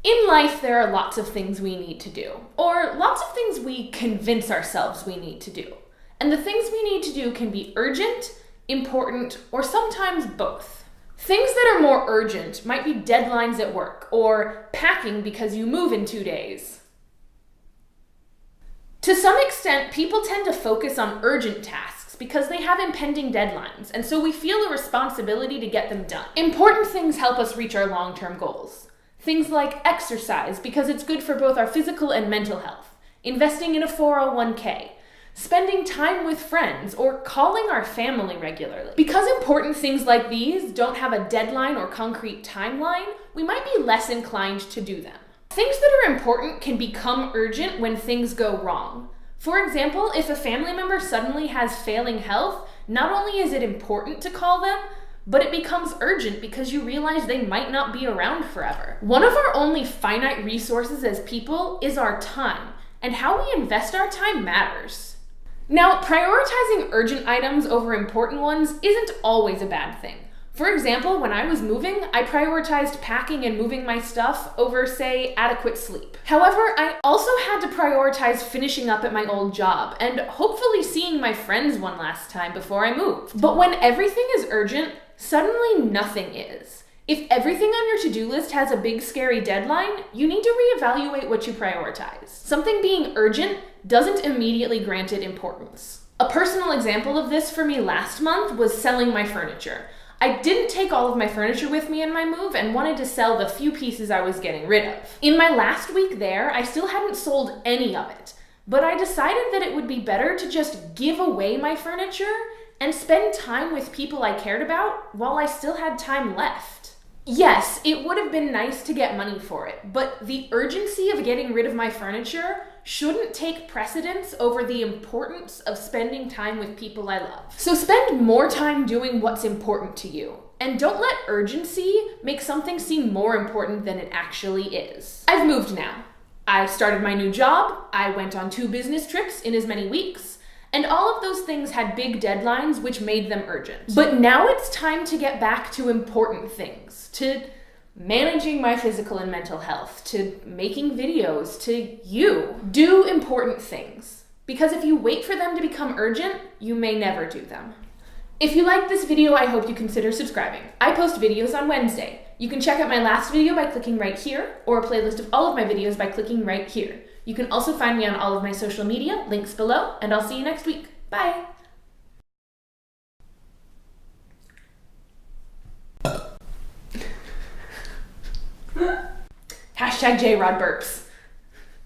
In life, there are lots of things we need to do, or lots of things we convince ourselves we need to do. And the things we need to do can be urgent, important, or sometimes both. Things that are more urgent might be deadlines at work, or packing because you move in 2 days. To some extent, people tend to focus on urgent tasks because they have impending deadlines, and so we feel a responsibility to get them done. Important things help us reach our long-term goals. Things like exercise because it's good for both our physical and mental health, investing in a 401k, spending time with friends, or calling our family regularly. Because important things like these don't have a deadline or concrete timeline, we might be less inclined to do them. Things that are important can become urgent when things go wrong. For example, if a family member suddenly has failing health, not only is it important to call them, but it becomes urgent because you realize they might not be around forever. One of our only finite resources as people is our time, and how we invest our time matters. Now, prioritizing urgent items over important ones isn't always a bad thing. For example, when I was moving, I prioritized packing and moving my stuff over, say, adequate sleep. However, I also had to prioritize finishing up at my old job and hopefully seeing my friends one last time before I moved. But when everything is urgent, suddenly nothing is. If everything on your to-do list has a big scary deadline, you need to reevaluate what you prioritize. Something being urgent doesn't immediately grant it importance. A personal example of this for me last month was selling my furniture. I didn't take all of my furniture with me in my move and wanted to sell the few pieces I was getting rid of. In my last week there, I still hadn't sold any of it, but I decided that it would be better to just give away my furniture and spend time with people I cared about while I still had time left. Yes, it would have been nice to get money for it, but the urgency of getting rid of my furniture shouldn't take precedence over the importance of spending time with people I love. So spend more time doing what's important to you, and don't let urgency make something seem more important than it actually is. I've moved now. I started my new job, I went on 2 business trips in as many weeks, and all of those things had big deadlines which made them urgent. But now it's time to get back to important things, to managing my physical and mental health, to making videos, to you. Do important things, because if you wait for them to become urgent, you may never do them. If you liked this video, I hope you consider subscribing. I post videos on Wednesday. You can check out my last video by clicking right here, or a playlist of all of my videos by clicking right here. You can also find me on all of my social media, links below, and I'll see you next week. Bye! #JRodBurps.